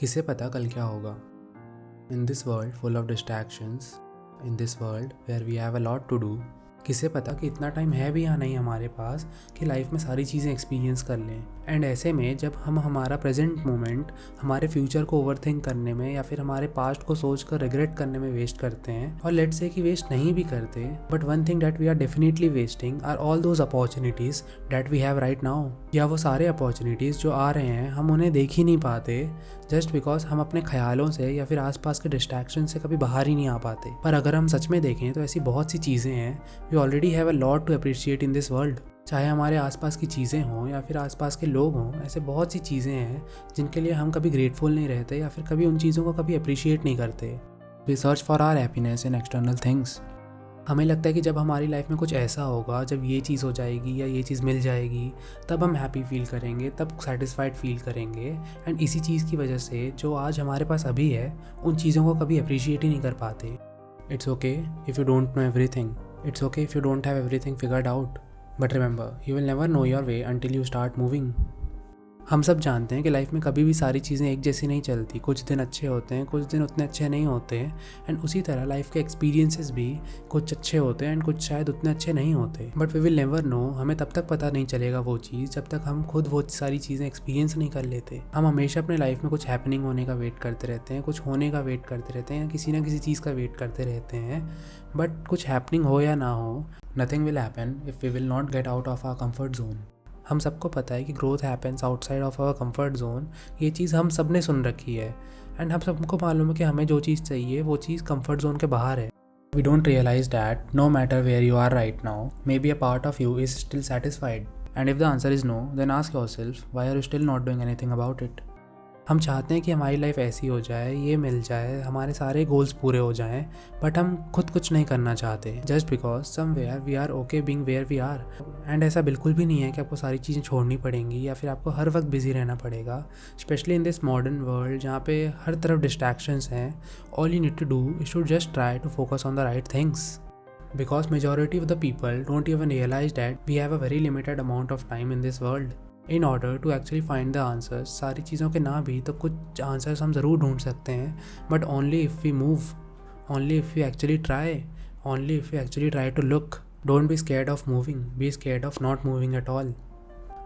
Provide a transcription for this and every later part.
किसे पता कल क्या होगा। In this world full of distractions, in this world where we have a lot to do, किसे पता कि इतना टाइम है भी या नहीं हमारे पास कि लाइफ में सारी चीज़ें एक्सपीरियंस कर लें। एंड ऐसे में जब हम हमारा प्रेजेंट मोमेंट हमारे फ्यूचर को ओवरथिंक करने में या फिर हमारे पास्ट को सोच कर रिग्रेट करने में वेस्ट करते हैं, और लेट्स से कि वेस्ट नहीं भी करते, but one thing that we are definitely wasting are all those opportunities that we have right now. या वो सारे अपॉर्चुनिटीज़ जो आ रहे हैं हम उन्हें देख ही नहीं पाते जस्ट बिकॉज हम अपने ख्यालों से या फिर आसपास के डिस्ट्रैक्शन से कभी बाहर ही नहीं आ पाते। पर अगर हम सच में देखें तो ऐसी बहुत सी चीज़ें हैं, we already have a lot to appreciate in this world. चाहे हमारे आसपास की चीज़ें हों या फिर आसपास के लोग हों, ऐसे बहुत सी चीज़ें हैं जिनके लिए हम कभी ग्रेटफुल नहीं रहते या फिर कभी उन चीज़ों को कभी अप्रिशिएट नहीं करते। We search for our happiness in external things. हमें लगता है कि जब हमारी लाइफ में कुछ ऐसा होगा, जब ये चीज़ हो जाएगी या ये चीज़ मिल जाएगी, तब हम हैप्पी फील करेंगे, तब सेटिस्फाइड फील करेंगे। एंड इसी चीज़ की वजह से जो आज हमारे पास अभी है उन चीज़ों को कभी अप्रिशिएट ही नहीं कर पाते। It's okay if you don't know everything, it's okay if you don't have everything figured out, but remember you will never know your way until you start moving. हम सब जानते हैं कि लाइफ में कभी भी सारी चीज़ें एक जैसी नहीं चलती, कुछ दिन अच्छे होते हैं, कुछ दिन उतने अच्छे नहीं होते हैं। एंड उसी तरह लाइफ के एक्सपीरियंसेस भी कुछ अच्छे होते हैं एंड कुछ शायद उतने अच्छे नहीं होते, but we will never know. हमें तब तक पता नहीं चलेगा वो चीज़ जब तक हम खुद वो सारी चीज़ें एक्सपीरियंस नहीं कर लेते। हम हमेशा अपने लाइफ में कुछ हैपनिंग होने का वेट करते रहते हैं, कुछ होने का वेट करते रहते हैं, किसी ना किसी चीज़ का वेट करते रहते हैं, बट कुछ हैपनिंग हो या ना हो, nothing will happen if we will not get out of our comfort zone. हम सबको पता है कि growth happens outside of our comfort zone, ये चीज़ हम सब ने सुन रखी है। एंड हम सबको मालूम है कि हमें जो चीज़ चाहिए वो चीज़ कंफर्ट जोन के बाहर है। We don't realise that no matter where you are right now, maybe a part of you is still satisfied. And if the answer is no, then ask yourself why are you still not doing anything about it. हम चाहते हैं कि हमारी life ऐसी हो जाए, ये मिल जाए, हमारे सारे गोल्स पूरे हो जाएं, बट हम खुद कुछ नहीं करना चाहते just because somewhere we are okay being where we are. And ऐसा बिल्कुल भी नहीं है कि आपको सारी चीज़ें छोड़नी पड़ेंगी या फिर आपको हर वक्त बिजी रहना पड़ेगा, specially in this modern world जहाँ पे हर तरफ डिस्ट्रैक्शंस हैं। All you need to do is to just try to focus on the right things, because majority of the people don't even realize that we have a very limited amount of time in this world. In order to actually find the answers, सारी चीज़ों के ना भी तो कुछ answers हम ज़रूर ढूंढ सकते हैं, but only if we move, only if we actually try, only if we actually try to look. Don't be scared of moving, be scared of not moving at all.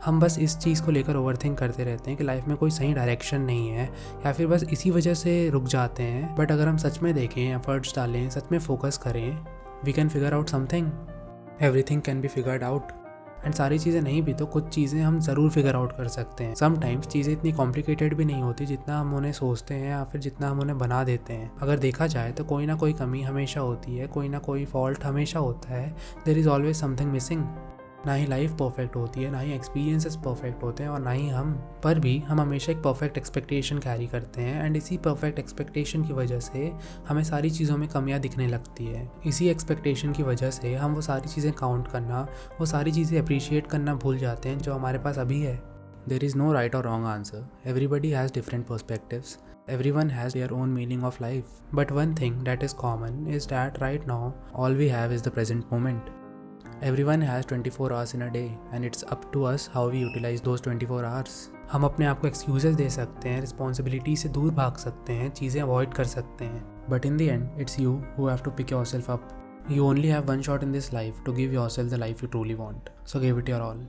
हम बस इस चीज़ को लेकर ओवरथिंक करते रहते हैं कि लाइफ में कोई सही डायरेक्शन नहीं है या फिर बस इसी वजह से रुक जाते हैं, बट अगर हम सच में देखें, एफर्ट्स डालें, सच में फोकस करें, we can figure out something. Everything can be figured out. And सारी चीज़ें नहीं भी तो कुछ चीज़ें हम ज़रूर फिगर आउट कर सकते हैं। समटाइम्स चीज़ें इतनी कॉम्प्लिकेटेड भी नहीं होती जितना हम उन्हें सोचते हैं या फिर जितना हम उन्हें बना देते हैं। अगर देखा जाए तो कोई ना कोई कमी हमेशा होती है, कोई ना कोई फॉल्ट हमेशा होता है। There is always something missing. ना ही लाइफ परफेक्ट होती है, ना ही एक्सपीरियंसेस परफेक्ट होते हैं, और ना ही हम, पर भी हम हमेशा एक परफेक्ट एक्सपेक्टेशन कैरी करते हैं। एंड इसी परफेक्ट एक्सपेक्टेशन की वजह से हमें सारी चीज़ों में कमियां दिखने लगती है। इसी एक्सपेक्टेशन की वजह से हम वो सारी चीज़ें काउंट करना, वो सारी चीज़ें अप्रिशिएट करना भूल जाते हैं जो हमारे पास अभी है। देयर इज़ नो राइट और wrong answer, everybody has different perspectives, everyone has their own meaning of life, but one thing that is common is that right now all we have is the present moment. Everyone has 24 hours in a day and it's up to us how we utilize those 24 hours. हम अपने आप को excuses दे सकते हैं, responsibility से दूर भाग सकते हैं, चीज़ें अवॉइड कर सकते हैं, but in the end it's you who have to pick yourself up. You only have one shot in this life to give yourself the life you truly want, so give it your all.